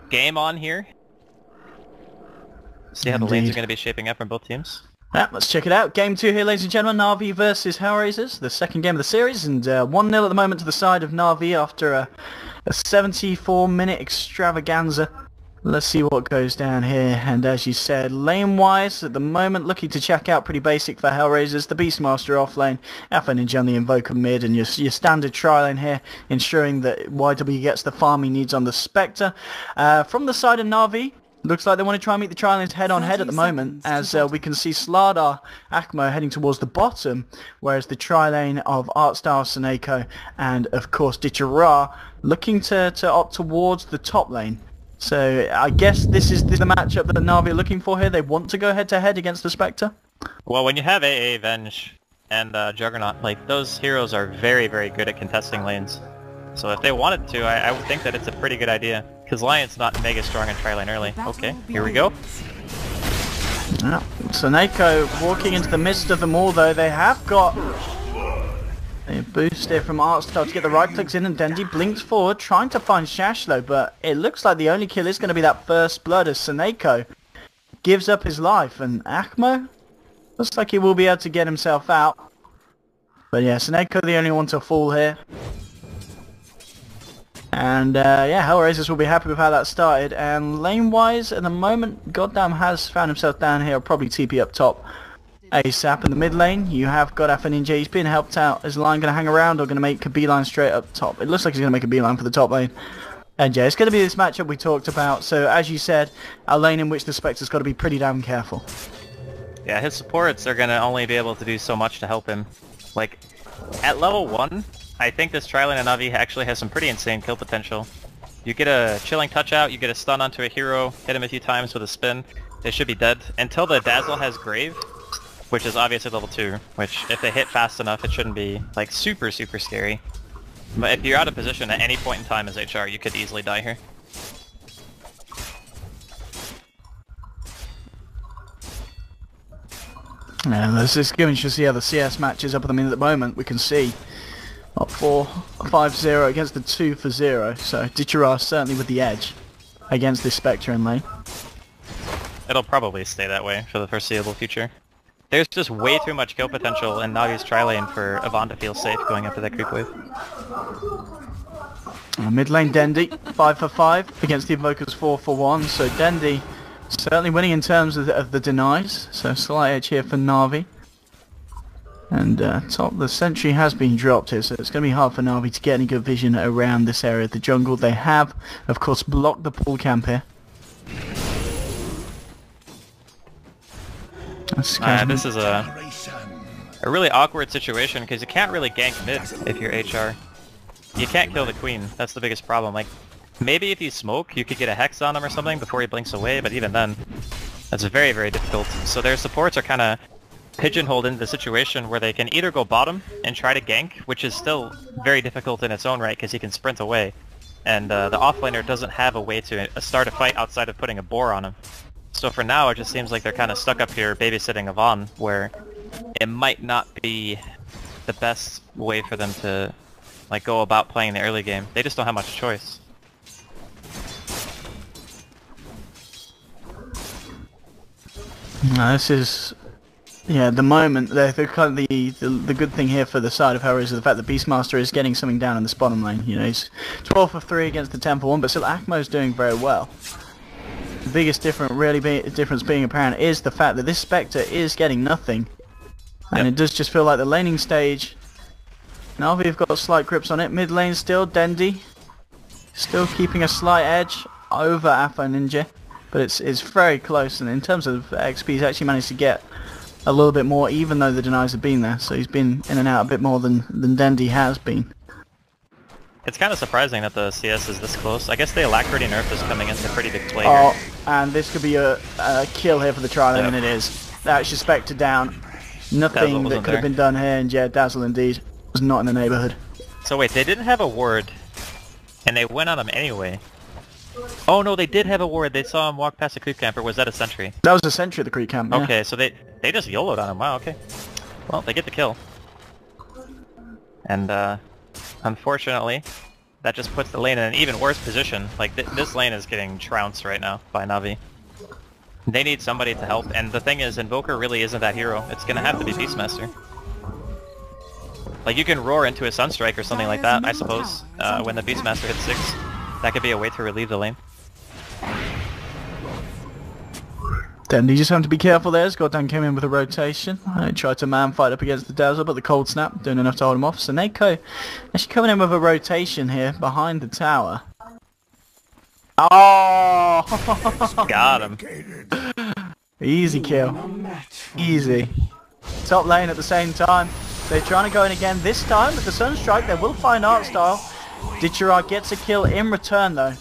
game on here. See how the lanes are going to be shaping up from both teams. Yeah, let's check it out. Game 2 here, ladies and gentlemen. Na'Vi versus HellRaisers, the second game of the series, and 1-0 at the moment to the side of Na'Vi after a 74-minute extravaganza. Let's see what goes down here, and as you said, lane-wise, at the moment, looking to check out pretty basic for HellRaisers. The Beastmaster off lane, Alpha Ninja on the Invoker mid, and your standard tri-lane here, ensuring that YW gets the farm he needs on the Spectre. From the side of Na'Vi, looks like they want to try and meet the tri-lanes head-on-head at the moment, as we can see Slardar Akmo heading towards the bottom, whereas the tri-lane of Artstar, Seneko, and of course Ditchara looking to opt towards the top lane. So I guess this is the matchup that Na'Vi are looking for here. They want to go head-to-head against the Spectre. Well, when you have AA, Venge, and Juggernaut, like, those heroes are very, very good at contesting lanes. So if they wanted to, I would think that it's a pretty good idea. Because Lion's not mega strong in tri-lane early. Okay, here we go. Yeah. Seneko walking into the midst of them all, though. They have got a boost here from Artstar to get the right clicks in, and Dendi blinks forward, trying to find Shashlo, but it looks like the only kill is going to be that first blood as Seneko gives up his life, and Akmo looks like he will be able to get himself out. But yeah, Seneko the only one to fall here. And yeah, HellRaisers will be happy with how that started, and lane-wise, at the moment, Goddamn has found himself down here, probably TP up top ASAP. In the mid lane, you have got Alpha Ninja. He's being helped out. Is Lion going to hang around or going to make a beeline straight up top? It looks like he's going to make a beeline for the top lane. And yeah, it's going to be this matchup we talked about. So as you said, a lane in which the Spectre's got to be pretty damn careful. Yeah, his supports are going to only be able to do so much to help him. Like, at level 1, I think this tri-lane of Na'Vi actually has some pretty insane kill potential. You get a chilling touch out, you get a stun onto a hero, hit him a few times with a spin, they should be dead. Until the Dazzle has Grave, which is obviously level 2, which if they hit fast enough it shouldn't be like super scary. But if you're out of position at any point in time as HR, you could easily die here. And let's just go and see how the CS matches up at the moment. We can see 4-5-0 against the 2-0, so Ditchara certainly with the edge against this Spectre in lane. It'll probably stay that way for the foreseeable future. There's just way too much kill potential in Navi's tri-lane for Yvonne to feel safe going after that creep wave. Mid lane Dendi, 5 for 5 against the Invokers 4 for 1, so Dendi certainly winning in terms of the denies, so slight edge here for Na'Vi. And top, the sentry has been dropped here, so it's going to be hard for Na'Vi to get any good vision around this area of the jungle. They have, of course, blocked the pool camp here. This is a really awkward situation because you can't really gank mid if you're HR. You can't kill the queen, that's the biggest problem. Like, maybe if you smoke, you could get a hex on him or something before he blinks away, but even then, that's very, very difficult. So their supports are kind of pigeonholed into the situation where they can either go bottom and try to gank, which is still very difficult in its own right because he can sprint away, and the offlaner doesn't have a way to start a fight outside of putting a boar on him. So for now, it just seems like they're kind of stuck up here babysitting Yvonne, where it might not be the best way for them to like go about playing the early game. They just don't have much choice. No, this is, yeah, the moment, the good thing here for the side of HellRaisers is the fact that Beastmaster is getting something down in this bottom lane. You know, he's 12 for 3 against the 10 for 1, but still Akmo's doing very well. The biggest difference being apparent is the fact that this Spectre is getting nothing. And it does just feel like the laning stage, Na'Vi have got slight grips on it. Mid lane still, Dendi still keeping a slight edge over Alpha Ninja. But it's very close, and in terms of XP, he's actually managed to get a little bit more, even though the denies have been there. So he's been in and out a bit more than Dendi has been. It's kind of surprising that the CS is this close. I guess the Alacrity nerf is coming into pretty big play here. Oh, and this could be a kill here for the tri-lane, and it is. That's your Spectre down. Nothing that could have been done here, and yeah, Dazzle indeed was not in the neighborhood. So wait, they didn't have a ward, and they went on him anyway. Oh no, they did have a ward. They saw him walk past a creep camp, or was that a sentry? That was a sentry at the creep camp, yeah. Okay, so they just YOLO'd on him. Wow, okay. Well, they get the kill. And unfortunately, that just puts the lane in an even worse position. Like, this lane is getting trounced right now by Na'Vi. They need somebody to help, and the thing is, Invoker really isn't that hero. It's gonna have to be Beastmaster. Like, you can roar into a Sunstrike or something like that, I suppose, when the Beastmaster hits 6. That could be a way to relieve the lane. Then you just have to be careful there. Goddamn came in with a rotation. I tried to man fight up against the Dazzle, but the Cold Snap doing enough to hold him off. Seneko actually coming in with a rotation here behind the tower. Oh! Got him. Easy kill. Easy. Top lane at the same time. They're trying to go in again this time with the Sunstrike. They will find Art Style. Ditcherard gets a kill in return though.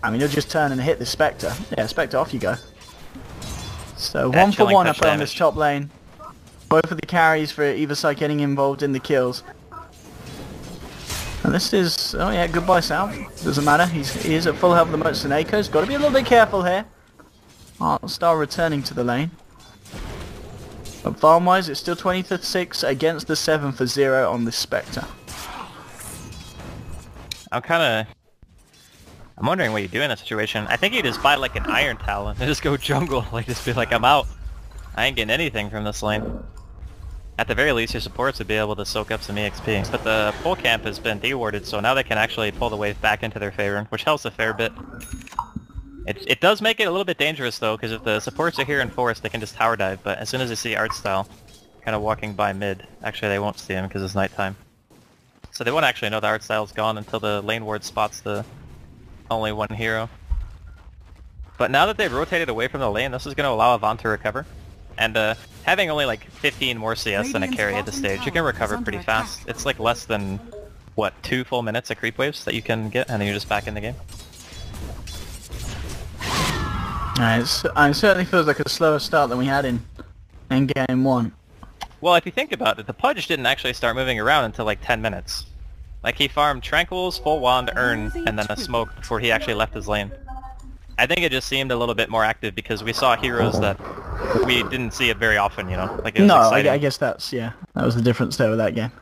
I mean, he'll just turn and hit the Spectre. Yeah, Spectre, off you go. So 1 for 1 up on this top lane. Both of the carries for either side getting involved in the kills. And this is, oh yeah, goodbye Sal. Doesn't matter, he is at full health at the moment. Seneco's got to be a little bit careful here. Star returning to the lane. But farm wise, it's still 20 to 6 against the 7 for 0 on this Spectre. I'm wondering what you do in that situation. I think you just buy like an Iron Talon and just go jungle. Like, just be like, I'm out. I ain't getting anything from this lane. At the very least, your supports would be able to soak up some EXP. But the pull camp has been dewarded, so now they can actually pull the wave back into their favor, which helps a fair bit. It does make it a little bit dangerous though, because if the supports are here in forest, they can just tower dive, but as soon as they see Art Style kind of walking by mid, actually they won't see him because it's nighttime. So they won't actually know the Art Style's gone until the lane ward spots the only one hero. But now that they've rotated away from the lane, this is going to allow Avant to recover. And having only like 15 more CS than a carry at this stage, you can recover pretty fast. It's like less than, what, 2 full minutes of creep waves that you can get, and then you're just back in the game. It certainly feels like a slower start than we had in game 1. Well, if you think about it, the Pudge didn't actually start moving around until like 10 minutes. Like, he farmed Tranquils, Full Wand, Urn, and then a Smoke before he actually left his lane. I think it just seemed a little bit more active because we saw heroes that we didn't see it very often, you know? Like, it was exciting. I guess that's, yeah, that was the difference there with that game.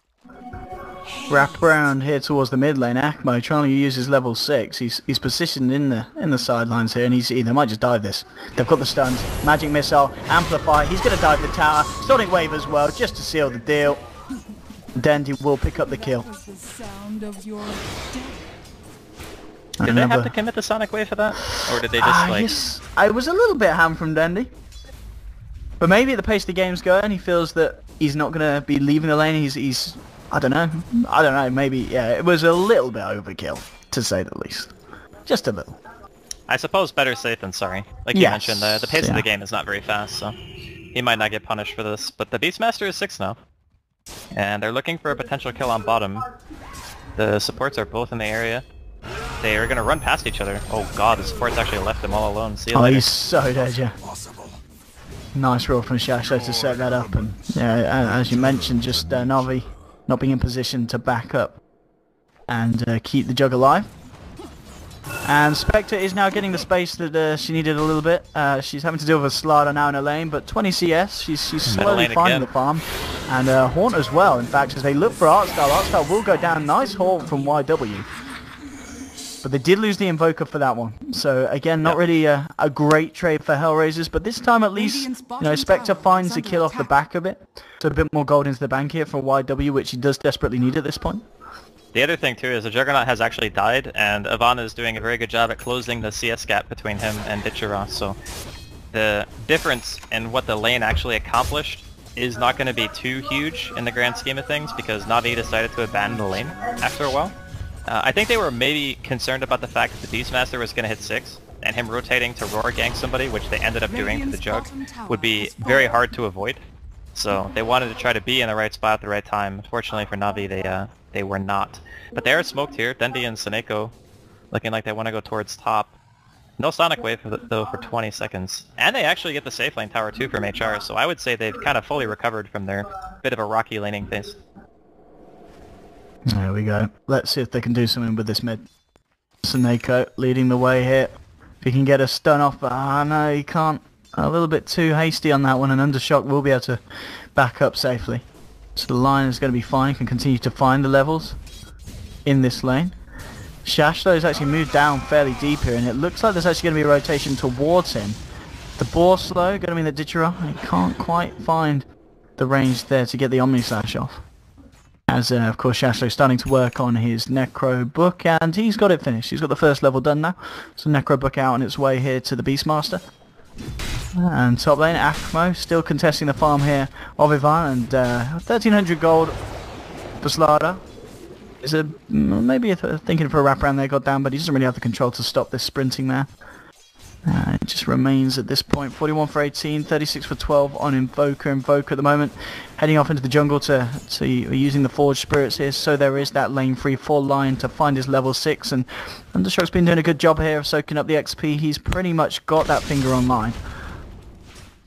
Wrapped around here towards the mid lane, Akmo trying to use his level 6. He's positioned in the sidelines here, and they might just dive this. They've got the stuns, Magic Missile, Amplify. He's going to dive the tower, Sonic Wave as well, just to seal the deal. Dendy will pick up the kill. Did they have to commit the Sonic Wave for that? Or did they just like... Yes, I was a little bit ham from Dendy. But maybe at the pace the game's going, he feels that he's not going to be leaving the lane. He's I don't know, maybe, yeah, it was a little bit overkill, to say the least. Just a little. I suppose better safe than sorry. Like you mentioned, the pace of the game is not very fast, so he might not get punished for this. But the Beastmaster is 6 now. And they're looking for a potential kill on bottom. The supports are both in the area. They are going to run past each other. Oh god, the supports actually left him all alone. See you later. He's so dead, yeah. Nice roll from Shasho to set that up. And yeah, as you mentioned, just Na'Vi not being in position to back up and keep the jug alive. And Spectre is now getting the space that she needed a little bit. She's having to deal with a Slider now in her lane, but 20 CS, she's slowly finding the farm. And Haunt as well, in fact, as they look for Artstyle. Artstyle will go down. Nice Haunt from YW. But they did lose the Invoker for that one. So again, not really a great trade for HellRaisers, but this time at least, you know, Spectre finds a kill off the back of it. So a bit more gold into the bank here for YW, which he does desperately need at this point. The other thing too is the Juggernaut has actually died, and Avant is doing a very good job at closing the CS gap between him and Ditcherah. So the difference in what the lane actually accomplished is not going to be too huge in the grand scheme of things, because Na'Vi decided to abandon the lane after a while. I think they were maybe concerned about the fact that the Beastmaster was going to hit 6, and him rotating to roar gank somebody, which they ended up doing to the Jug, would be very hard to avoid. So they wanted to try to be in the right spot at the right time. Unfortunately for Na'Vi, they were not. But they are smoked here. Dendy and Seneko looking like they want to go towards top. No Sonic Wave though for 20 seconds. And they actually get the safe lane tower too from HR, so I would say they've kind of fully recovered from their bit of a rocky laning phase. There we go. Let's see if they can do something with this mid. Seneko leading the way here. If he can get a stun off, no, he can't. A little bit too hasty on that one, and Undershock will be able to back up safely. So the line is going to be fine. Can continue to find the levels in this lane. Shashlo has actually moved down fairly deep here, and it looks like there's actually going to be a rotation towards him. The boar slow going to mean that Ditchera, he can't quite find the range there to get the Omni Slash off. As of course Shashlo's starting to work on his Necro book, and he's got it finished. He's got the first level done now. So Necro book out on its way here to the Beastmaster. And top lane, Akmo still contesting the farm here of Ivan, and 1300 gold for Slada. Is maybe thinking for a wraparound there, got down, but he doesn't really have the control to stop this sprinting there. It just remains at this point 41 for 18, 36 for 12 on Invoker. Invoker at the moment heading off into the jungle to using the Forged Spirits here, so there is that lane free for line to find his level 6, and Thundershock's been doing a good job here of soaking up the XP. He's pretty much got that finger on line.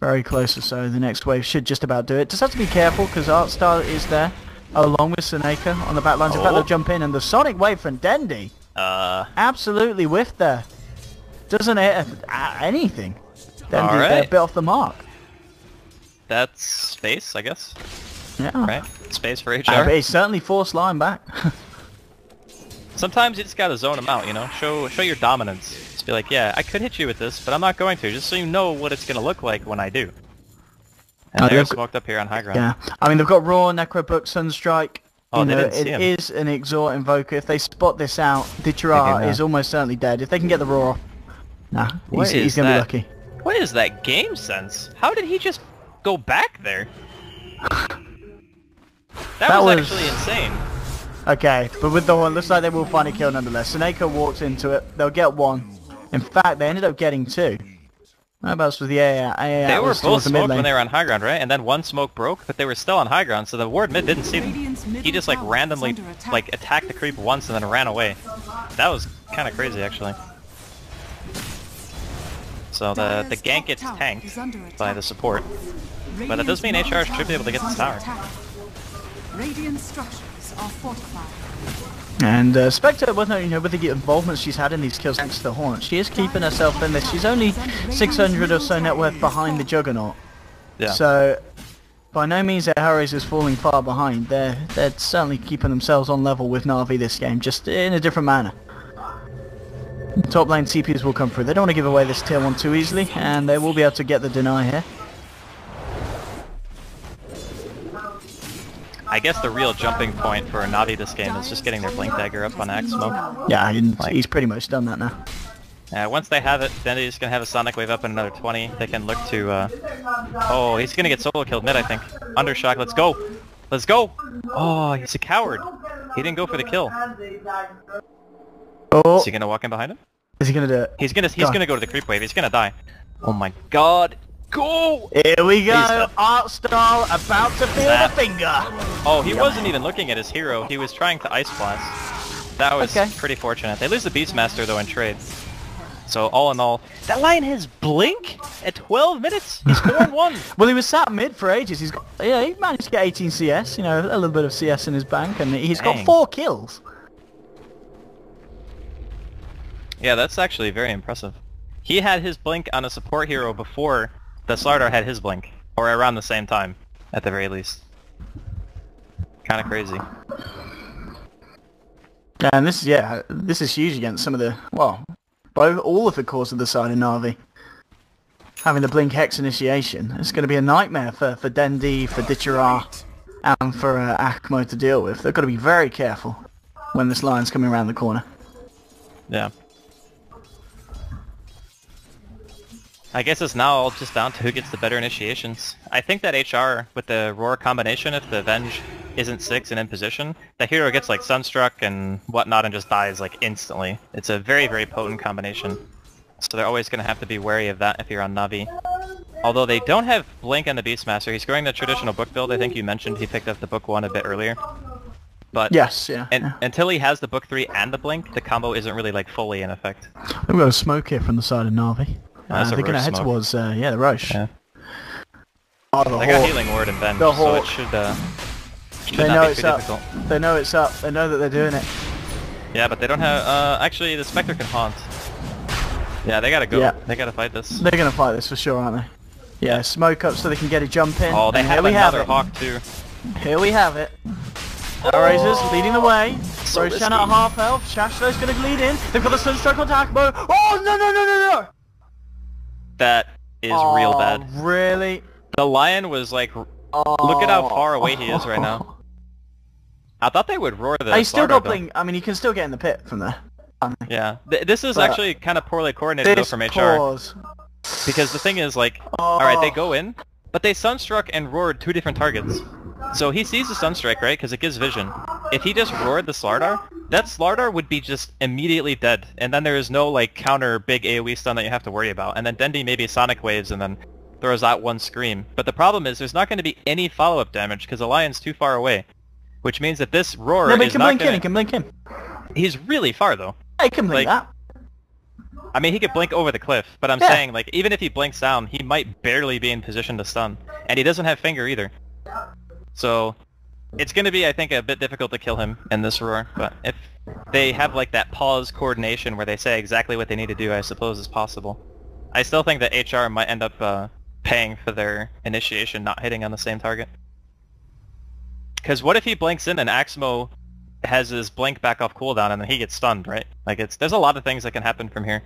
Very close or so, the next wave should just about do it. Just have to be careful because Artstar is there along with Seneca on the back lines. In fact, they'll jump in, and the Sonic Wave from Dendi absolutely whiffed there. Doesn't hit anything. Dendi's a bit off the mark. That's space, I guess. Yeah. Right? Space for HR. But he certainly forced line back. Sometimes you just gotta zone them out, you know? Show your dominance. Just be like, yeah, I could hit you with this, but I'm not going to, just so you know what it's gonna look like when I do. And they're smoked up here on high ground. Yeah. I mean, they've got Raw, Necrobook, Sunstrike. Oh, they didn't see him. It is an Exhort Invoker. If they spot this out, Ditchera is almost certainly dead. If they can get the Raw off, nah, he's gonna be lucky. What is that game sense? How did he just go back there? That was actually insane. Okay, but with the horn, looks like they will find a kill nonetheless. Seneca walks into it. They'll get one. In fact, they ended up getting two. Whereabouts was the AA? They were both smoked when they were on high ground, right? And then one smoke broke, but they were still on high ground, so the ward mid didn't see them. He just like randomly like attacked the creep once and then ran away. That was kind of crazy, actually. So the gank gets tanked by the support, but that does mean HR should be able to get this tower. Radiant structures are fortified. And Spectre, with the involvement she's had in these kills thanks to the Haunt, she is keeping herself in this. She's only 600 or so net worth behind the Juggernaut. Yeah. So, by no means are HellRaisers falling far behind. They're certainly keeping themselves on level with Na'Vi this game, just in a different manner. Top lane CPs will come through. They don't want to give away this tier 1 too easily, and they will be able to get the deny here. I guess the real jumping point for Na'Vi this game is just getting their Blink Dagger up on Axmo. Yeah, he's pretty much done that now. Once they have it, then he's going to have a Sonic Wave up in another 20. They can look to... Oh, he's going to get solo killed mid, I think. Undershock, let's go! Let's go! Oh, he's a coward. He didn't go for the kill. Oh. Is he going to walk in behind him? Is he going to do it? He's gonna go to the creep wave. He's going to die. Oh my god. Go! Here we go! Artstar about to feel the finger! Oh, he wasn't even looking at his hero. He was trying to Ice Blast. That was pretty fortunate. They lose the Beastmaster though in trade. So all in all, that Lion has Blink at 12 minutes? He's 4-1! Well, he was sat mid for ages. He managed to get 18 CS, a little bit of CS in his bank, and he's got 4 kills. Yeah, that's actually very impressive. He had his Blink on a support hero before the Slardar had his Blink, or around the same time, at the very least. Kind of crazy. Yeah, and this is huge against some of the, all of the cores of the side of Na'Vi. Having the Blink Hex initiation, it's going to be a nightmare for Dendi, for Ditchera, and for Akmo to deal with. They've got to be very careful when this line's coming around the corner. Yeah. I guess it's now all just down to who gets the better initiations. I think that HR, with the Roar combination, if the Venge isn't 6 and in position, the hero gets like Sunstruck and whatnot and just dies like instantly. It's a very, very potent combination. So they're always going to have to be wary of that if you're on Na'Vi. Although they don't have Blink on the Beastmaster. He's going the traditional book build. I think you mentioned he picked up the book 1 a bit earlier. But yes, yeah. Until he has the book 3 and the Blink, the combo isn't really like fully in effect. We've got a smoke here from the side of Na'Vi. They're going to head towards, the Roche. Yeah. Oh, they got Healing Ward and Venge, so it should not be too difficult. They know it's up. They know that they're doing it. Yeah, but they don't have... actually, the Spectre can haunt. Yeah, they gotta go. Yeah. They gotta fight this. They're going to fight this for sure, aren't they? Yeah, smoke up so they can get a jump in. Oh, they have another Hawk too. Here we have it. HellRaisers leading the way. So Roshan at half health. Shashlo's going to lead in. They've got the Sunstroke on Takbo. Oh, no! That is real bad. Really? The Lion was like, look at how far away he is right now. I thought they would roar the He's still Slardar, got though. blink. I mean, you can still get in the pit from there. Yeah. This is But actually kind of poorly coordinated though from HR. Pause. Because the thing is, like, alright, they go in, but they Sunstruck and roared 2 different targets. So he sees the Sunstrike, right, because it gives vision. If he just roared the Slardar, that Slardar would be just immediately dead, and then there is no, like, counter big AoE stun that you have to worry about. And then Dendi maybe Sonic Waves and then throws out one Scream. But the problem is there's not going to be any follow-up damage because the Lion's too far away. Which means that this roar No, but he is can not blink gonna... in, he can blink in. He's really far, though. He can blink Like, that. I mean, he could blink over the cliff, but I'm saying, like, even if he blinks down, he might barely be in position to stun. And he doesn't have Finger either. So, it's going to be, I think, a bit difficult to kill him in this roar, but if they have, like, that pause coordination where they say exactly what they need to do, I suppose it's possible. I still think that HR might end up paying for their initiation not hitting on the same target. Because what if he blinks in and Axmo has his blink back off cooldown and then he gets stunned, right? Like, there's a lot of things that can happen from here.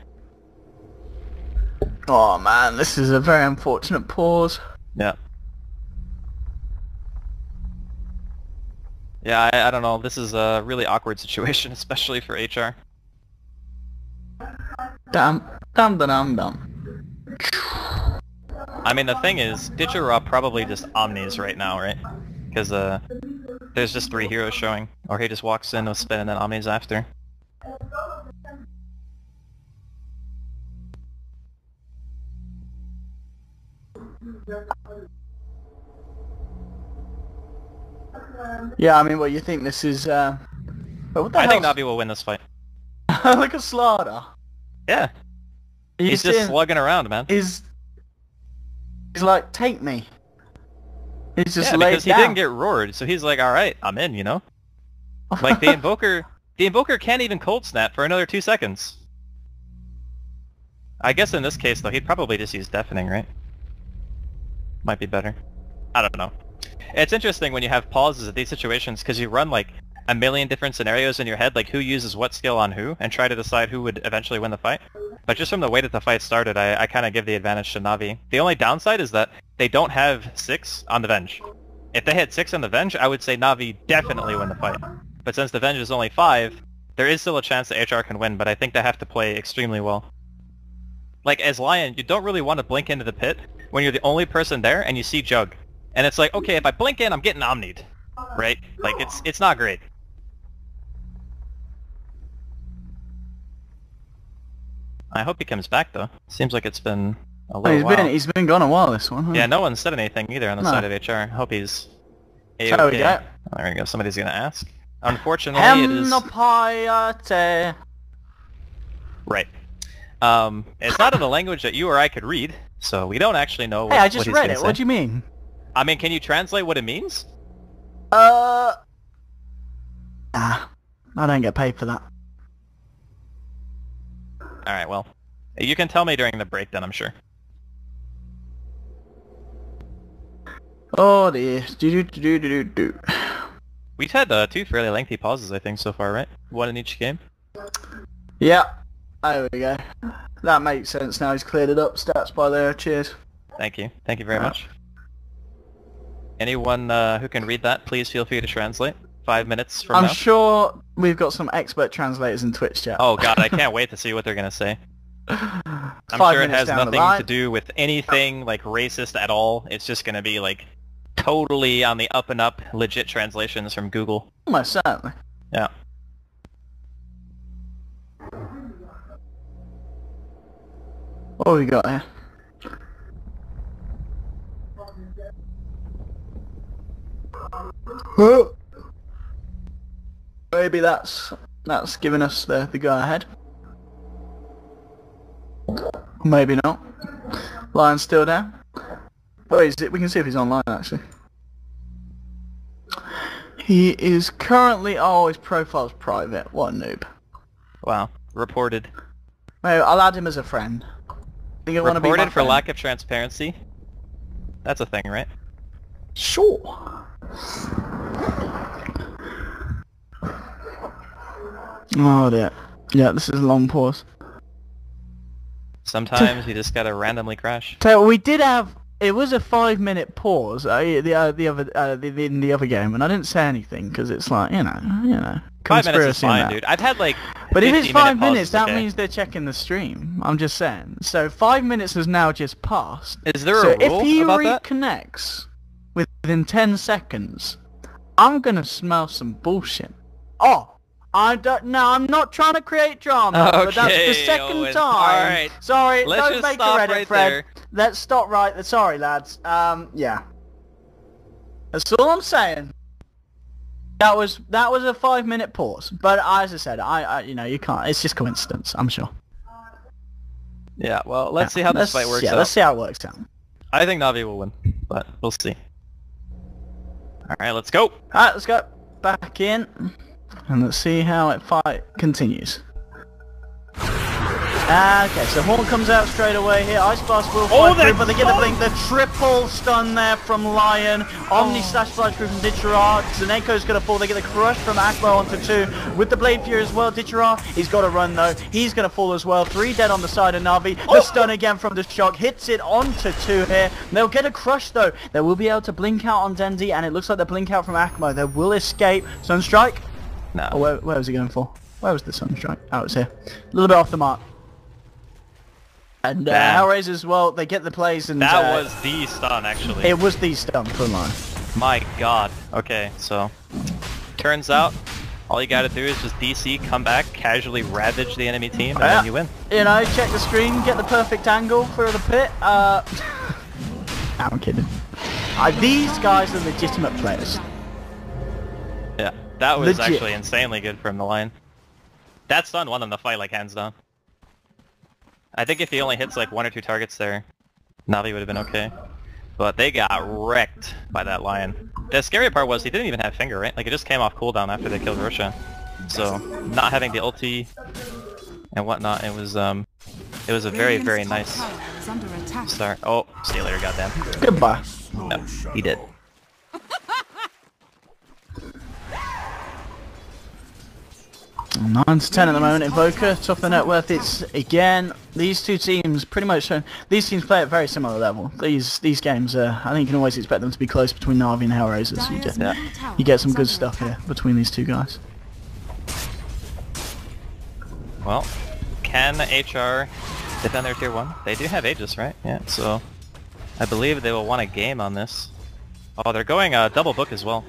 Oh man, this is a very unfortunate pause. Yeah. Yeah, I don't know. This is a really awkward situation, especially for HR. Damn. I mean, the thing is, Digiraw probably just Omnis right now, right? Because there's just 3 heroes showing. Or he just walks in with spin and then Omnis after. Yeah, I mean, what you think this is? But what the I think hell? Navi will win this fight. Look at Slardar. Yeah. He's just slugging around, man. He's like, take me. He's just Yeah, laid because he down. didn't get roared, so he's like, alright, I'm in, you know? Like, the Invoker can't even cold snap for another 2 seconds. I guess in this case, though, he'd probably just use Deafening, right? Might be better. I don't know. It's interesting when you have pauses at these situations, because you run, like, a million different scenarios in your head, like who uses what skill on who, and try to decide who would eventually win the fight. But just from the way that the fight started, I kind of give the advantage to Navi. The only downside is that they don't have 6 on the Venge. If they had 6 on the Venge, I would say Navi definitely win the fight. But since the Venge is only 5, there is still a chance that HR can win, but I think they have to play extremely well. Like, as Lion, you don't really want to blink into the pit when you're the only person there and you see Jug. And it's like, okay, if I blink in, I'm getting Omni'd. Right? Like, it's not great. I hope he comes back, though. Seems like it's been a little while. He's been gone a while, this one. Huh? Yeah, no one said anything either on the No. side of HR. Hope he's There we A-okay. go. Oh, there we go. Somebody's gonna ask. Unfortunately, it is... Hemnopiate. Right. It's not in a language that you or I could read, so we don't actually know what, Hey, I just what he's read gonna it. say. What do you mean? I mean, can you translate what it means? Nah, I don't get paid for that. Alright, well. You can tell me during the break then, I'm sure. Oh dear. Do. We've had 2 fairly lengthy pauses, I think, so far, right? 1 in each game. Yeah. There we go. That makes sense now. He's cleared it up. Stats by there. Cheers. Thank you. Thank you very much. Anyone who can read that, please feel free to translate. 5 minutes from I'm now. sure we've got some expert translators in Twitch chat. Oh god, I can't wait to see what they're gonna say. I'm 5 sure it minutes has down the nothing line. to do with anything like racist at all. It's just gonna be like totally on the up and up, legit translations from Google. Almost certainly. Yeah. What have we got here? Oh. Maybe that's giving us the go ahead. Maybe not. Lion's still down. Oh, is it? We can see if he's online actually. He is currently. Oh, his profile's private. What a noob. Wow. Reported. Maybe I'll add him as a friend. Think I want to be my Reported for friend? lack of transparency? That's a thing, right? Sure. Oh dear. Yeah, this is a long pause. Sometimes you just gotta randomly crash. So we did have. It was a 5-minute pause in the other game, and I didn't say anything because it's like you know. 5 minutes is conspiracy and fine, that. dude. I've had like. But if it's 5 minutes, that okay. means they're checking the stream. I'm just saying. So 5 minutes has now just passed. Is there So a rule if he about that? reconnects within 10 seconds, I'm gonna smell some bullshit. Oh, I don't. No, I'm not trying to create drama, but that's the Okay, second Owen. time. Alright. Sorry, Let's don't just make a stop Reddit right thread. there. Let's stop right there. Sorry, lads. Yeah. That's all I'm saying. That was a 5-minute pause, but as I said, I you know, you can't. It's just coincidence, I'm sure. Yeah, well, let's see how this fight works out. Yeah, let's see how it works out. I think Na'Vi will win, but we'll see. Alright, let's go! Alright, let's go back in, and let's see how it fight continues. Okay, so Horn comes out straight away here. Ice Blast will fly through, but they get the blink. The triple stun there from Lion. Omni slash flash through from Ditchara. Zaneko's gonna fall. They get the crush from Akmo onto 2. With the Blade Fury as well. Ditchara, he's got to run though. He's gonna fall as well. 3 dead on the side of Na'Vi. The stun again from the shock. Hits it onto 2 here. They'll get a crush though. They will be able to blink out on Dendi, and it looks like the blink out from Akmo. They will escape. Sunstrike? No. Oh, where was he going for? Where was the Sunstrike? Oh, it's here. A little bit off the mark. And HellRaisers as well, they get the plays and... That was the stun, actually. It was the stun for Lion. My god. Okay, so... Turns out, all you gotta do is just DC, come back, casually ravage the enemy team, and then you win. You know, check the screen, get the perfect angle for the pit. I'm kidding. These guys are legitimate players. Yeah, that was Legit. actually insanely good from the line. That stun won them the fight, like, hands down. I think if he only hits like 1 or 2 targets there, Na'Vi would have been okay. But they got wrecked by that Lion. The scary part was he didn't even have finger, right? Like it just came off cooldown after they killed Roshan. So not having the ulti and whatnot, it was a very, very nice start. Oh, see you later, goddamn. Goodbye. No, he did. 9 to 10 at the moment. Invoker, top of the net worth. It's again these two teams pretty much. These teams play at a very similar level. These games, I think you can always expect them to be close between Na'Vi and HellRaisers. You get some good stuff here between these two guys. Well, can HR defend their tier 1? They do have Aegis, right? Yeah, so I believe they will want a game on this. Oh, they're going double book as well.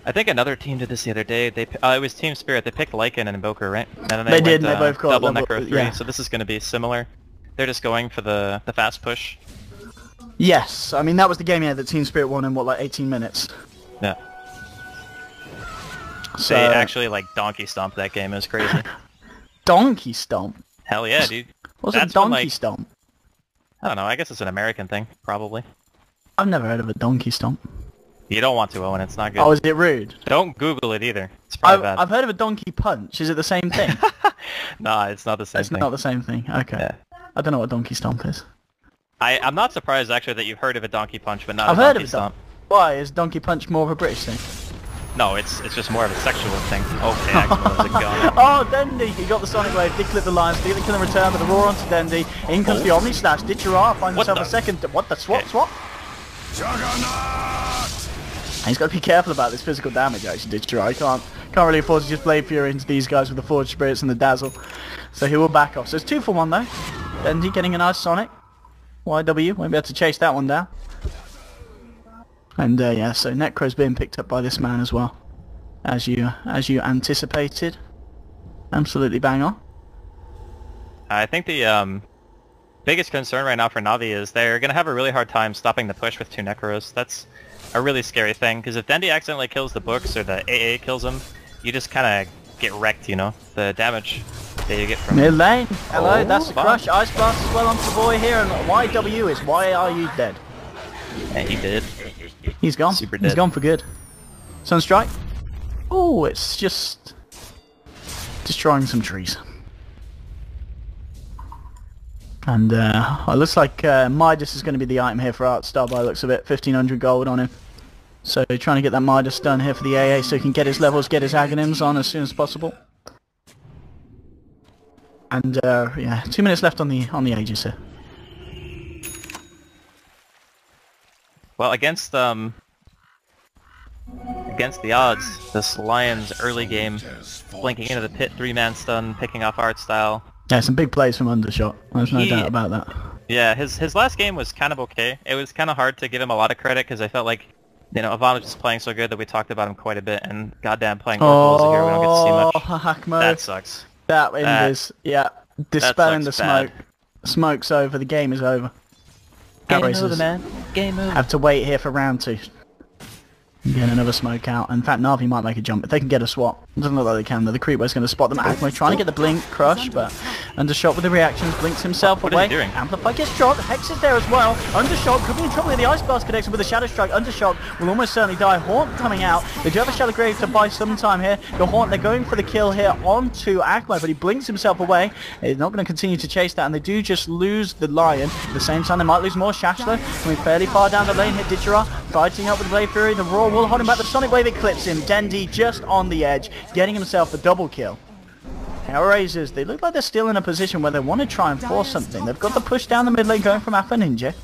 I think another team did this the other day. They it was Team Spirit. They picked Lycan and Invoker, right? And then they did. Went, They both got double Necro 3. Yeah. So this is going to be similar. They're just going for the fast push. Yes, I mean that was the game that Team Spirit won in what, like 18 minutes. Yeah. So they actually like donkey stomped that game. It was crazy. Donkey stomp. Hell yeah, dude. What's a donkey stomp? I don't know. I guess it's an American thing, probably. I've never heard of a donkey stomp. You don't want to, Owen. It's not good. Oh, is it rude? Don't Google it either. It's probably bad. I've heard of a donkey punch. Is it the same thing? Nah, it's not the same thing. It's not the same thing. Okay. Yeah. I don't know what donkey stomp is. I'm not surprised actually that you've heard of a donkey punch, but not I've a heard donkey of it. stomp. Why is donkey punch more of a British thing? No, it's just more of a sexual thing. Okay, Axel is a gun. Oh, Dendi! He got the Sonic Wave, did clip the line, steal the kill in return, but the roar onto Dendi. In comes the Omni Slash, Ditchara finds What himself the? a second. What the swap, Okay. swap? And he's got to be careful about this physical damage actually, Ditchara. He can't really afford to just Blade Fury into these guys with the Forged Spirits and the Dazzle. So he will back off. So it's 2 for 1 though. Dendi getting a nice Sonic. YW, won't be able to chase that one down. And yeah, so Necro's being picked up by this man as well. As you anticipated. Absolutely bang on. I think the biggest concern right now for Na'Vi is they're going to have a really hard time stopping the push with 2 Necros. That's a really scary thing, because if Dendi accidentally kills the books or the AA kills him, you just kind of get wrecked, you know? The damage that you get from... Mid lane. Hello, that's a fun. crush. Ice Blast as well onto the boy here, and YW is why are you dead? And he did. He's gone. Super He's dead. gone for good. Sunstrike. Oh, it's just destroying some trees. And it looks like Midas is going to be the item here for Artstar by the looks of it. 1500 gold on him. So trying to get that Midas done here for the AA so he can get his levels, get his Aghanims on as soon as possible. And yeah, 2 minutes left on the Aegis here. Well, against the odds, this Lion's early game, blinking into the pit, 3-man stun, picking off art style. Yeah, some big plays from Undershot. There's no doubt about that. Yeah, his last game was kind of okay. It was kind of hard to give him a lot of credit because I felt like, you know, Yvonne was just playing so good that we talked about him quite a bit, and goddamn playing Oracle is a hero we don't get to see much. Hackmo. That sucks. That is, yeah, dispelling the smoke. Bad. Smoke's over, the game is over. Game over, man. Game over. Have to wait here for round 2. Get another smoke out. In fact, Na'Vi might make a jump if they can get a swap. Doesn't look like they can though. The Creepway's going to spot them. Hackmo trying to get the blink crush, but Undershot with the reactions blinks himself away. What is he doing? Amplify gets dropped. Hex is there as well. Undershot could be in trouble with the Ice Blast connection with the Shadow Strike. Undershot will almost certainly die. Haunt coming out. They do have a Shallow Grave to buy some time here. The Haunt, they're going for the kill here onto Hackmo, but he blinks himself away. He's not going to continue to chase that, and they do just lose the Lion. At the same time, they might lose more. Shashler coming fairly far down the lane. Hit Didgeridoo, fighting up with Blade Fury. The Raw will hold him back. The Sonic Wave eclipses him. Dendy just on the edge, getting himself the double kill. HellRaisers, they look like they're still in a position where they want to try and force something. They've got the push down the mid lane going from Alpha Ninja.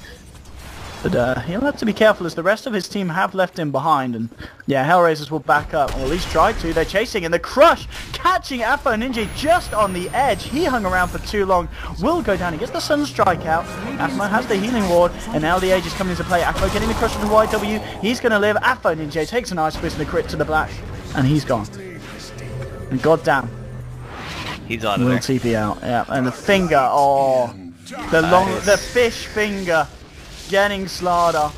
But he'll have to be careful as the rest of his team have left him behind. And yeah, HellRaisers will back up, or at least try to. They're chasing, and the crush catching Alpha Ninja just on the edge. He hung around for too long. Will go down. He gets the Sun Strike out. Akmo has the healing ward, and now the Age is coming into play. Akmo getting the crush with the YW. He's going to live. Alpha Ninja takes a nice twist and a crit to the black, and he's gone. And goddamn, he's out of will there. TP out. Yeah, and the finger. Oh, the fish finger. Getting Slaughter.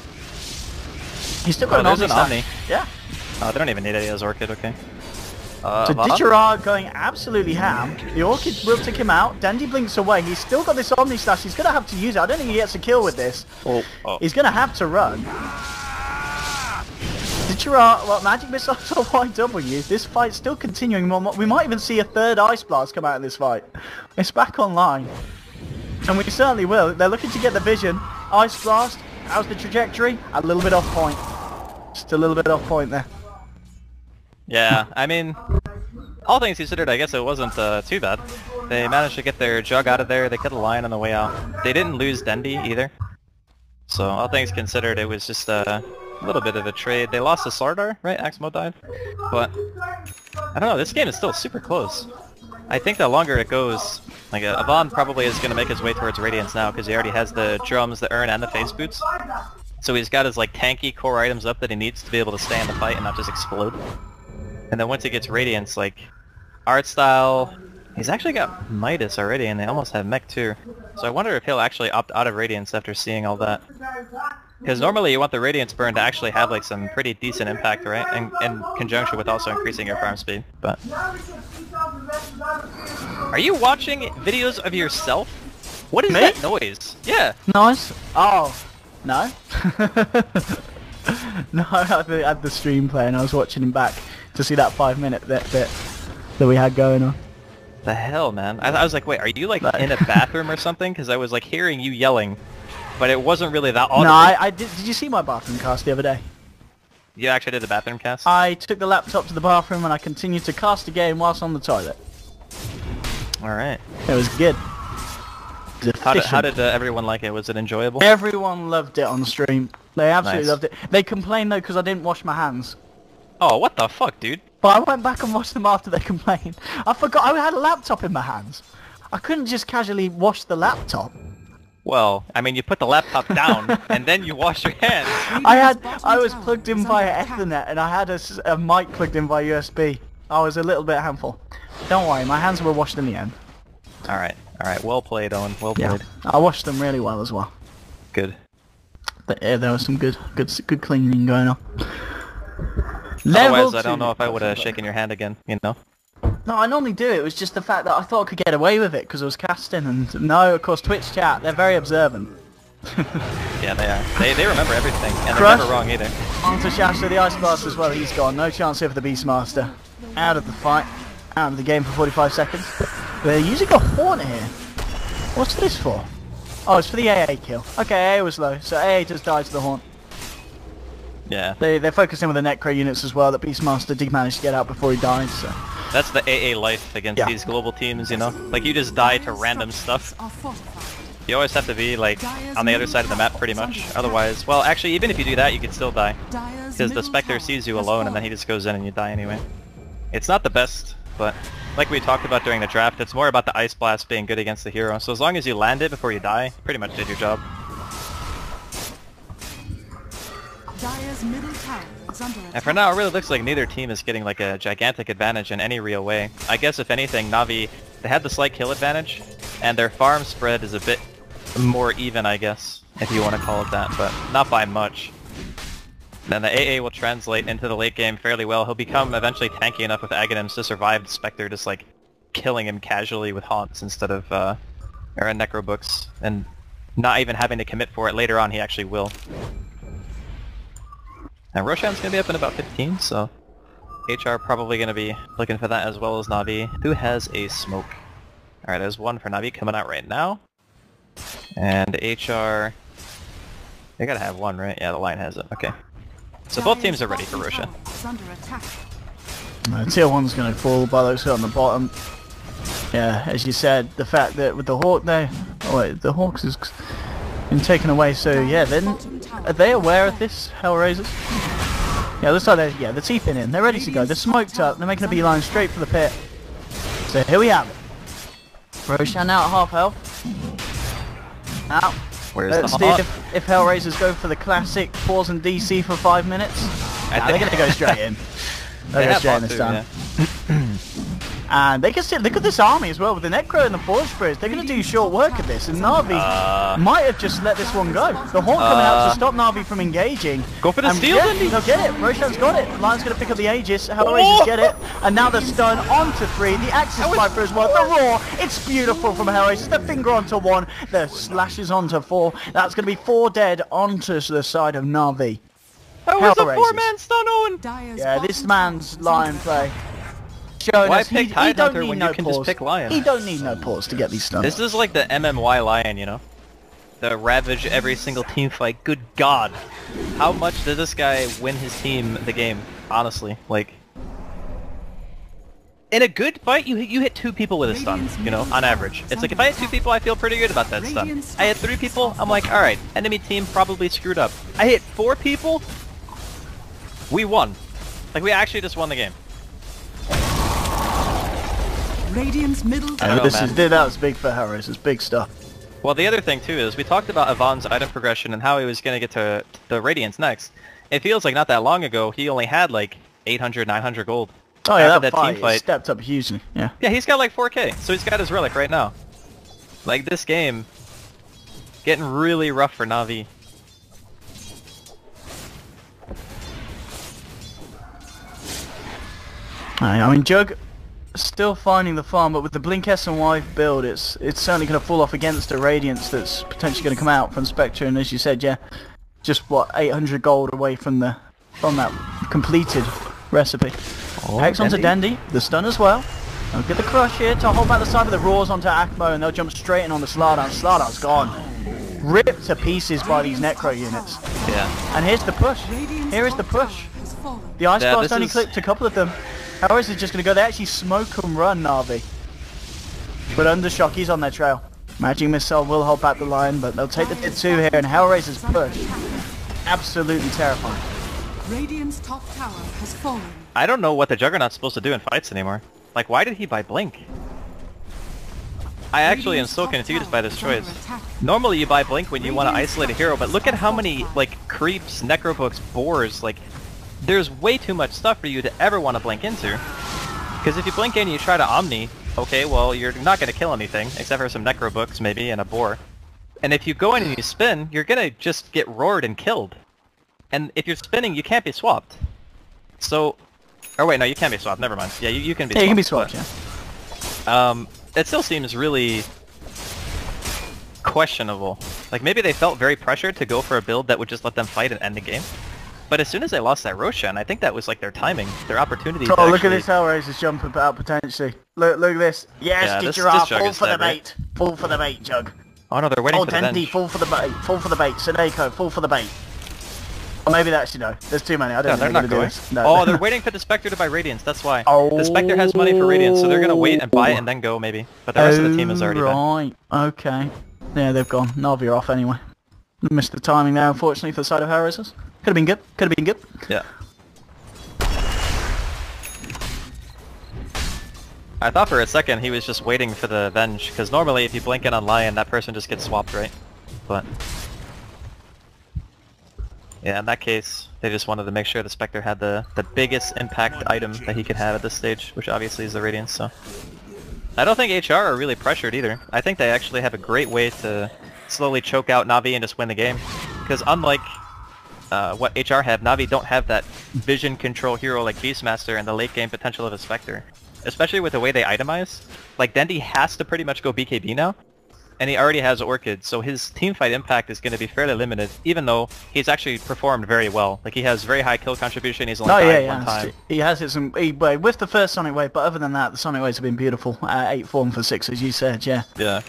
He's still got an Omni. Yeah. Oh, they don't even need it as Orchid, okay. So Didgeridoo going absolutely ham. The Orchid will take him out. Dandy blinks away. He's still got this Omni Slash. He's going to have to use it. I don't think he gets a kill with this. He's going to have to run. Didgeridoo, well, Magic Missiles or YW. This fight's still continuing. We might even see a third Ice Blast come out in this fight. It's back online. And we certainly will. They're looking to get the vision. Ice Blast. How's the trajectory? A little bit off point. Just a little bit off point there. Yeah, I mean, all things considered, I guess it wasn't too bad. They managed to get their Jug out of there. They killed the Lion on the way out. They didn't lose Dendy either. So all things considered, it was just a little bit of a trade. They lost to Slardar, right? Axmo died. But I don't know. This game is still super close. I think the longer it goes, like Yvonne probably is going to make his way towards Radiance now because he already has the drums, the urn, and the face boots. So he's got his like tanky core items up that he needs to be able to stay in the fight and not just explode. And then once he gets Radiance, like art style, he's actually got Midas already, and they almost have Mech too. So I wonder if he'll actually opt out of Radiance after seeing all that. Because normally you want the Radiance burn to actually have like some pretty decent impact, right? And in conjunction with also increasing your farm speed. But are you watching videos of yourself? What is that noise? Yeah. Noise? Oh, no. No, I had the stream play and I was watching him back to see that 5-minute bit that we had going on. The hell, man? I was like, wait, are you like in a bathroom or something? Because I was like hearing you yelling, but it wasn't really that audible. No, I did. Did you see my bathroom cast the other day? You actually did the bathroom cast? I took the laptop to the bathroom and I continued to cast a game whilst on the toilet. Alright. It was good. How did everyone like it? Was it enjoyable? Everyone loved it on stream. They absolutely loved it. They complained though because I didn't wash my hands. Oh, what the fuck, dude? But I went back and watched them after they complained. I forgot I had a laptop in my hands. I couldn't just casually wash the laptop. Well, I mean, you put the laptop down and then you wash your hands. I was plugged in via Ethernet and I had a mic plugged in via USB. I was a little bit handful. Don't worry, my hands were washed in the end. Alright, well played, Owen. Well played. Yeah, I washed them really well as well. Good. But yeah, there was some good cleaning going on. Otherwise, I don't know if I would have shaken your hand again, you know? No, I normally do. It was just the fact that I thought I could get away with it because I was casting, and no, of course, Twitch chat, they're very observant. Yeah, they are. They remember everything, and they're never wrong either. Onto Shasta, the Ice Blast as well, he's gone. No chance here for the Beastmaster. Out of the fight, out of the game for 45 seconds. They're using a Horn here. What's this for? Oh, it's for the AA kill. Okay, AA was low, so AA just died to the Horn. Yeah. They're focusing with the Necro units as well that Beastmaster did manage to get out before he died, so That's the AA life against these global teams, you know? Like, you just die to random stuff. You always have to be, like, on the other side of the map, pretty much. Otherwise, well, actually, even if you do that, you can still die. Because the Spectre sees you alone, and then he just goes in and you die anyway. It's not the best, but like we talked about during the draft, it's more about the Ice Blast being good against the hero. So as long as you land it before you die, you pretty much did your job. Dire's middle tower is under attack. And for now, it really looks like neither team is getting like a gigantic advantage in any real way. I guess if anything, Na'Vi, they had the slight kill advantage, and their farm spread is a bit more even, I guess, if you want to call it that, but not by much. Then the AA will translate into the late game fairly well. He'll become eventually tanky enough with Aghanims to survive the Spectre just like killing him casually with haunts instead of or necrobooks, and not even having to commit for it. Later on he actually will. And Roshan's gonna be up in about 15, so HR probably gonna be looking for that as well as Na'Vi, who has a smoke. Alright, there's one for Na'Vi coming out right now. And HR, they gotta have one, right? Yeah, the line has it. Okay. So both teams are ready for Roshan. Tier 1's going to fall by those on the bottom. Yeah, as you said, the fact that with the Hawk there... Oh wait, the Hawks has been taken away, so yeah, then... Are they aware of this, HellRaisers? Yeah, looks like they're teeping in. They're ready to go. They're smoked up. They're making a beeline straight for the pit. So here we have it. Roshan out at half health. Now, let's see if HellRaisers go for the classic pause and DC for 5 minutes. They're going to go straight in. They'll go straight in this time. And they can still look at this army as well with the Necro and the Force Spirits. They're going to do short work of this, and Na'Vi might have just let this one go. The Hawk coming out to stop Na'Vi from engaging. Go for the steal, yeah, they'll get it. Roshan's got it. Lion's going to pick up the Aegis. HellRaisers get it. And now the stun onto 3. The Axis Viper as well. The Roar. It's beautiful from HellRaisers. The finger onto 1. The slashes onto 4. That's going to be 4 dead onto the side of Na'Vi. That was a 4-man stun, Owen! Yeah, this man's Lion play. Why pick Tidehunter when you can just pick Lion? He don't need no pause to get these stuns. This is like the MMY Lion, you know? The ravage every single team fight. Good God. How much does this guy win his team the game? Honestly, like... In a good fight, you hit 2 people with a stun, you know, on average. It's like, if I hit 2 people, I feel pretty good about that stun. I hit 3 people, I'm like, alright, enemy team probably screwed up. I hit 4 people, we won. Like, we actually just won the game. Radiant's middle that was big for HellRaisers, big stuff. Well, the other thing too is we talked about Yvonne's item progression and how he was going to get to the Radiance next. It feels like not that long ago he only had like 800, 900 gold. Oh yeah, that team fight stepped up hugely. Yeah. Yeah, he's got like 4k, so he's got his relic right now. Like this game, getting really rough for Na'Vi. I mean, Jug still finding the farm, but with the Blink S&Y build, it's certainly going to fall off against a Radiance that's potentially going to come out from Spectre, and as you said, yeah, just what 800 gold away from that completed recipe. Hex onto Dandy, the stun as well. They'll get the crush here to hold back the side of the Roars onto Akmo, and they'll jump straight in on the Slardar. Slardar's gone. Ripped to pieces by these Necro units. Yeah. And here's the push. Here is the push. The Ice Blast only clipped a couple of them. HellRaisers is just going to go. They actually smoke and run, Na'Vi. But Undershock, he's on their trail. Magic Missile will hold back the line, but they'll take the tier 2 here, and HellRaisers push. Absolutely terrifying. Radiant's top tower has fallen. I don't know what the Juggernaut's supposed to do in fights anymore. Like, why did he buy Blink? I actually am so confused by this choice. Normally you buy Blink when you want to isolate a hero, but look at how many, like, creeps, necrobooks, boars, like... There's way too much stuff for you to ever want to blink into. Because if you blink in and you try to Omni, okay, well, you're not going to kill anything, except for some necrobooks, maybe, and a boar. And if you go in and you spin, you're going to just get roared and killed. And if you're spinning, you can't be swapped. So... Oh wait, no, you can't be swapped, never mind. Yeah, you can be swapped. Yeah, you can be swapped, yeah. It still seems really... questionable. Like, maybe they felt very pressured to go for a build that would just let them fight and end the game. But as soon as they lost that Roshan, I think that was like their timing, their opportunity. Oh, look at this HellRaisers jumping out potentially. Look at this. Yes, yeah, get your ass. Fall for the bait. Fall for the bait, Jug. Oh no, they're waiting for the bench. Dandy, fall for the bait. Fall for the bait. Sadeko, fall for the bait. Or maybe that's, you know, there's too many. I don't Yeah, know. they're not going. No. Oh, they're waiting for the Spectre to buy Radiance, that's why. Oh. The Spectre has money for Radiance, so they're gonna wait and buy it and then go, maybe. But the rest of the team is already right. Okay. Yeah, they've gone. Na'Vi are off anyway. Missed the timing there, unfortunately, for the side of HellRaisers. Could have been good. Could have been good. Yeah. I thought for a second he was just waiting for the Venge, because normally if you blink in on Lion, that person just gets swapped, right? But... yeah, in that case, they just wanted to make sure the Spectre had the biggest impact item that he could have at this stage, which obviously is the Radiance, so... I don't think HR are really pressured either. I think they actually have a great way to slowly choke out Na'Vi and just win the game. Because unlike what HR have, Na'Vi don't have that vision control hero like Beastmaster and the late game potential of a Spectre. Especially with the way they itemize. Like, Dendi has to pretty much go BKB now, and he already has Orchid, so his teamfight impact is going to be fairly limited, even though he's actually performed very well. Like, he has very high kill contribution, he's only died one time. He has hit some... with the first Sonic Wave, but other than that, the Sonic Waves have been beautiful. 8 form for 6, as you said, yeah. Yeah.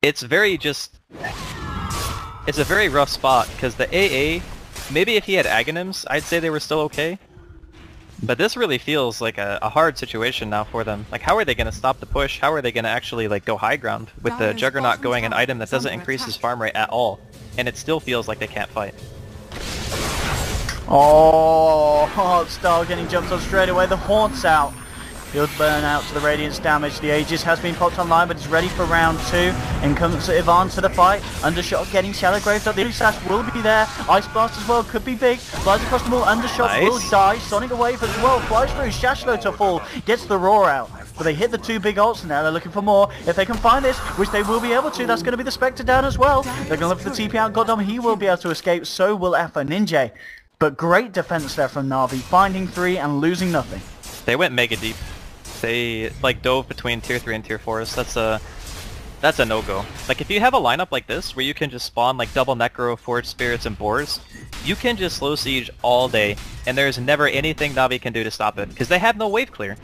It's very just... it's a very rough spot, because the AA, maybe if he had Aghanims, I'd say they were still okay. But this really feels like a hard situation now for them. Like, how are they going to stop the push? How are they going to actually, like, go high ground with the Juggernaut going an item that doesn't increase his farm rate at all? And it still feels like they can't fight. Oh, Heartstar getting jumped on straight away. The Haunt's out. Field burn out to the Radiance damage. The Aegis has been popped online, but it's ready for round 2. In comes Ivan to the fight. Undershot getting Shadow Graved up. The Blue Sash will be there. Ice Blast as well, could be big. Flies across the wall. Undershot will die. Sonic Wave as well. Flies through. Shashlo to fall. Gets the Roar out. But they hit the 2 big ults now. They're looking for more. If they can find this, which they will be able to, that's going to be the Spectre down as well. They're going to look for the TP out. Goddamn, he will be able to escape. So will Alpha Ninja. But great defense there from Na'Vi. Finding 3 and losing nothing. They went mega deep. They like dove between tier 3 and tier 4s. That's a no-go. Like, if you have a lineup like this where you can just spawn like double Necro, Forge Spirits, and Boars, you can just slow siege all day, and there's never anything Na'Vi can do to stop it, because they have no wave clear.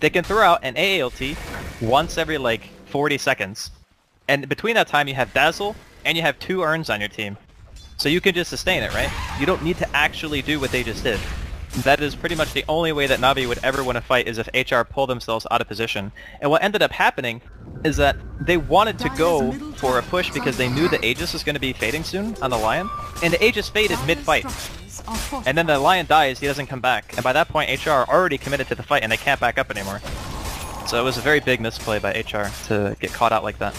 They can throw out an AALT once every like 40 seconds, and between that time you have Dazzle, and you have 2 urns on your team. So you can just sustain it, right? You don't need to actually do what they just did. That is pretty much the only way that Na'Vi would ever win a fight, is if HR pull themselves out of position. And what ended up happening is that they wanted to go for a push because they knew the Aegis was going to be fading soon on the Lion, and the Aegis faded mid-fight. And then the Lion dies, he doesn't come back, and by that point HR are already committed to the fight and they can't back up anymore. So it was a very big misplay by HR to get caught out like that.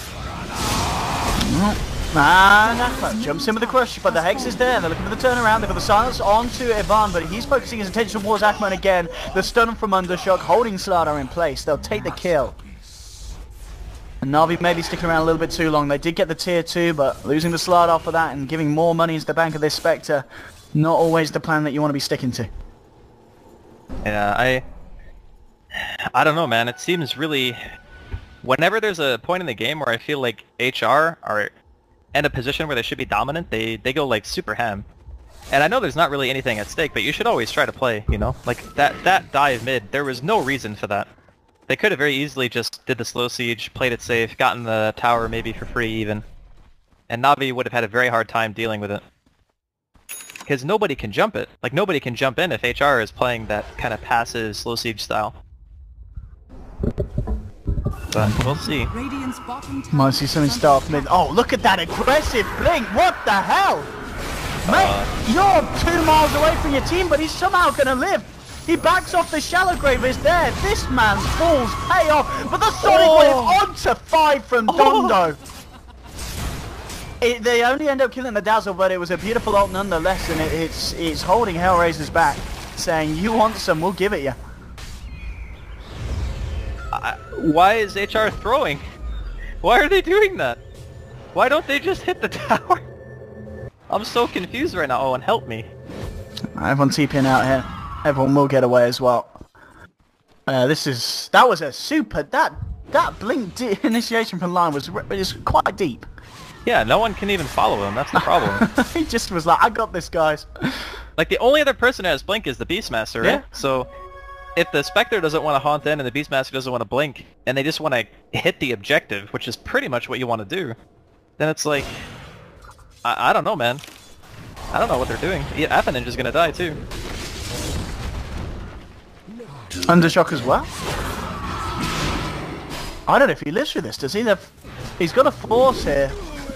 Nakla jumps in with the crush, but the Hex is there. They're looking for the turnaround. They've got the silence onto Ivan, but he's focusing his attention towards Akman again. The stun from Undershock, holding Slardar in place. They'll take the kill. And Na'Vi may be sticking around a little bit too long. They did get the tier 2, but losing the Slardar for that and giving more money into the bank of this Spectre, not always the plan that you want to be sticking to. Yeah, I don't know, man. It seems really... whenever there's a point in the game where I feel like HR are in a position where they should be dominant, they go like super ham. And I know there's not really anything at stake, but you should always try to play, you know? Like, that dive mid, there was no reason for that. They could have very easily just did the slow siege, played it safe, gotten the tower maybe for free even. And Na'Vi would have had a very hard time dealing with it. Because nobody can jump it. Like, nobody can jump in if HR is playing that kind of passive slow siege style. But we'll see. Might see something start mid. Oh, look at that aggressive blink! What the hell? Mate, you're 2 miles away from your team, but he's somehow gonna live. He backs off, the Shallow Grave is there. This man's balls pay off, but the Sonic Wave onto 5 from Dondo. They only end up killing the Dazzle, but it was a beautiful ult nonetheless, and it's holding HellRaisers back, saying, you want some, we'll give it you. Why is HR throwing? Why are they doing that? Why don't they just hit the tower? I'm so confused right now. Oh, and help me. Everyone's TPing out here. Everyone will get away as well. That was a super... That blink initiation from Lion was quite deep. Yeah, no one can even follow him. That's the problem. He just was like, I got this, guys. Like, the only other person that has blink is the Beastmaster, right? Yeah. So... if the Spectre doesn't want to haunt in and the Beastmaster doesn't want to blink, and they just want to hit the objective, which is pretty much what you want to do, then it's like... I don't know, man. I don't know what they're doing. Yeah, Ninja's gonna die too. Undershock as well? I don't know if he lives through this, does he? He's got a force here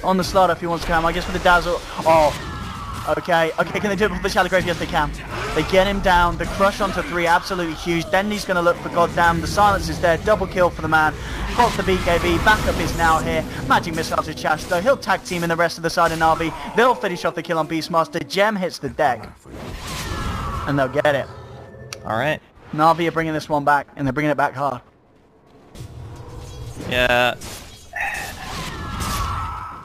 on the slot if he wants to come. I guess with the dazzle. Oh, okay. Okay, can they do it before the Shadow Grave? Yes, they can. They get him down. The crush onto 3, absolutely huge. Dendy's going to look for goddamn. The silence is there. Double kill for the man. Pops the BKB. Backup is now here. Magic missile to Chash though. He'll tag team in the rest of the side of Na'Vi. They'll finish off the kill on Beastmaster. Gem hits the deck. And they'll get it. Alright. Na'Vi are bringing this one back, and they're bringing it back hard. Yeah.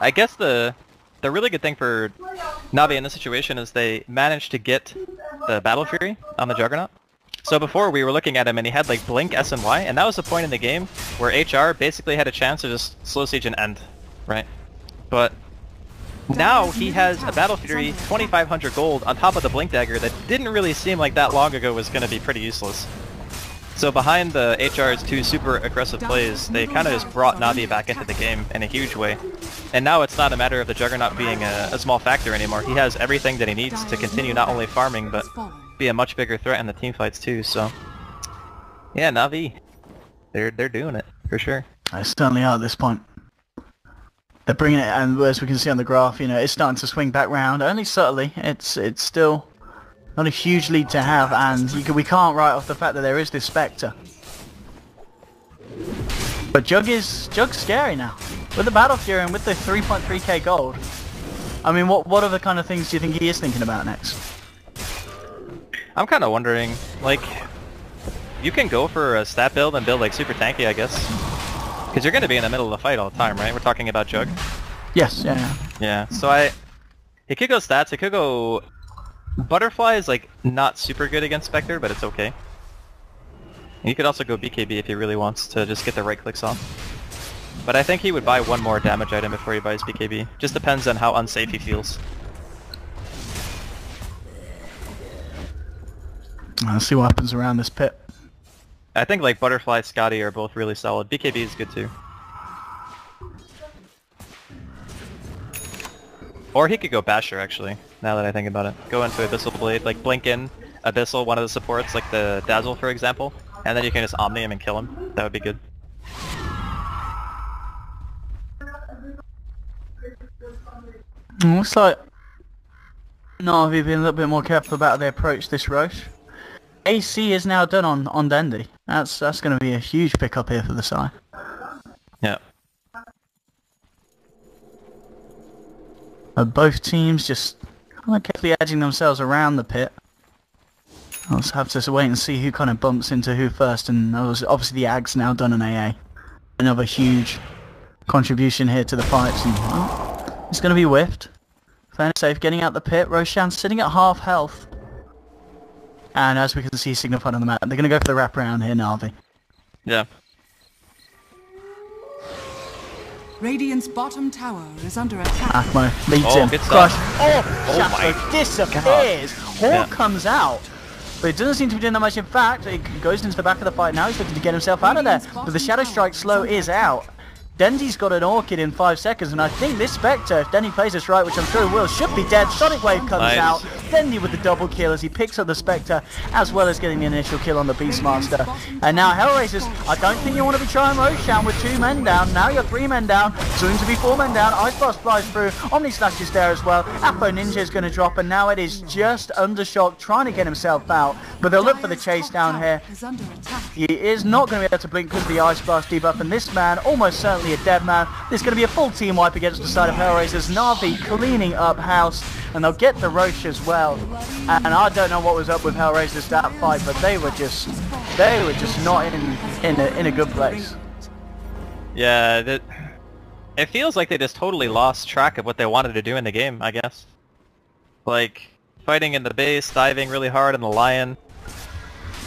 I guess the really good thing for Na'Vi in this situation is they managed to get the Battle Fury on the Juggernaut. So before we were looking at him and he had like Blink, S and Y, and that was the point in the game where HR basically had a chance to just slow siege and end, right? But now he has a Battle Fury, 2,500 gold on top of the Blink Dagger that didn't really seem like that long ago was going to be pretty useless. So behind the HR's 2 super aggressive plays, they kind of just brought Na'Vi back into the game in a huge way. And now it's not a matter of the Juggernaut being a small factor anymore. He has everything that he needs to continue not only farming, but be a much bigger threat in the teamfights too, so... Yeah, Na'Vi. They're doing it, for sure. They certainly are at this point. They're bringing it, and as we can see on the graph, you know, it's starting to swing back round, only subtly. It's still not a huge lead to have, and we can't write off the fact that there is this Spectre. But Jug's scary now. With the Battle Fury and with the 3.3k gold. I mean, what other kind of things do you think he is thinking about next? I'm kind of wondering, like, you can go for a stat build and build like super tanky, I guess. Because you're going to be in the middle of the fight all the time, right? We're talking about Jug. Yes, yeah. Yeah, so he could go stats, he could go... Butterfly is like not super good against Spectre, but it's okay. And he could also go BKB if he really wants to just get the right clicks off. But I think he would buy one more damage item before he buys BKB. Just depends on how unsafe he feels. Let's see what happens around this pit. I think like Butterfly, Scotty are both really solid. BKB is good too. Or he could go Basher actually, now that I think about it. Go into Abyssal Blade, like blink in Abyssal, one of the supports, like the Dazzle for example, and then you can just Omni him and kill him. That would be good. Looks like Na'Vi being a little bit more careful about their approach this Roche. AC is now done on Dendy. That's going to be a huge pickup here for the side. Yeah. Both teams just kind of carefully edging themselves around the pit. I'll just have to wait and see who kind of bumps into who first, and obviously the Ag's now done an AA. Another huge contribution here to the fights, and well, it's going to be whiffed. Fairly safe, getting out the pit. Roshan sitting at half health. And as we can see signified on the map, they're going to go for the wraparound here, Na'Vi. Yeah. Radiant's bottom tower is under attack. Akmo leads him. Crush. Shadow disappears. Hawk comes out. But it doesn't seem to be doing that much. In fact, it goes into the back of the fight now. He's looking to get himself out of there. But the Shadow Strike slow is out. Dendy's got an Orchid in 5 seconds, and I think this Spectre, if Dendy plays this right, which I'm sure he will, should be dead. Sonic Wave comes out. Dendy with the double kill as he picks up the Spectre, as well as getting the initial kill on the Beastmaster. And now HellRaisers, I don't think you want to be trying Roshan with 2 men down. Now you're 3 men down, soon to be 4 men down. Ice Blast flies through, Omni Slash is there as well. Apo Ninja is going to drop, and now it is just Undershock trying to get himself out. But they'll look for the chase down here. He is not going to be able to blink because of the Ice Blast debuff, and this man, almost certainly a dead man. There's going to be a full team wipe against the side of HellRaisers. Na'Vi cleaning up house, and they'll get the Roche as well. And I don't know what was up with HellRaisers that fight, but they were just not in a good place. Yeah, it feels like they just totally lost track of what they wanted to do in the game, I guess. Like, fighting in the base, diving really hard in the Lion.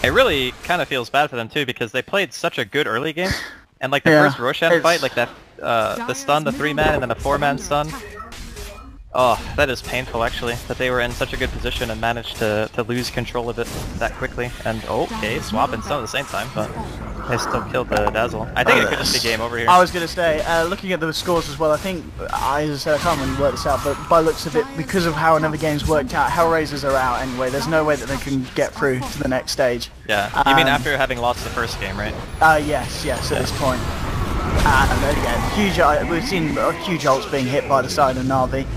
It really kind of feels bad for them too, because they played such a good early game. And like the first Roshan fight, like that, the stun, the 3-man, and then a 4-man stun. Oh, that is painful actually, that they were in such a good position and managed to lose control of it that quickly. And okay, swap and stun at the same time, but They still killed the Dazzle. I think it could just be game over here. I was going to say, looking at the scores as well, I think, as I said, I can't really work this out, but by looks of it, because of how another game's worked out, HellRaisers are out anyway. There's no way that they can get through to the next stage. Yeah, you mean after having lost the first game, right? Yes, at this point. And again, we've seen huge ults being hit by the side of Na'Vi.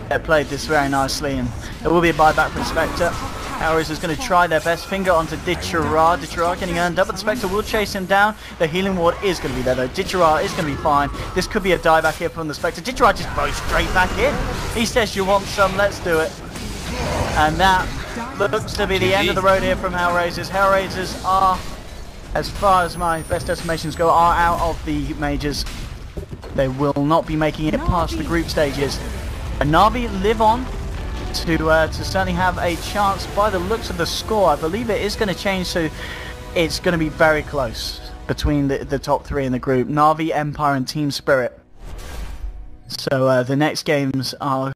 They played this very nicely, and there will be a buyback for the Spectre. HellRaisers is going to try their best. Finger onto Ditchara. Ditchara getting earned up, but the Spectre will chase him down. The healing ward is going to be there though. Ditchara is going to be fine. This could be a dieback here from the Spectre. Ditchara just goes straight back in. He says, you want some, let's do it. And that looks to be the end of the road here from HellRaisers. HellRaisers are, as far as my best estimations go, are out of the majors. They will not be making it past the group stages. And Na'Vi live on to certainly have a chance. By the looks of the score, I believe it is going to change, so it's going to be very close between the top three in the group. Na'Vi, Empire and Team Spirit. So the next games are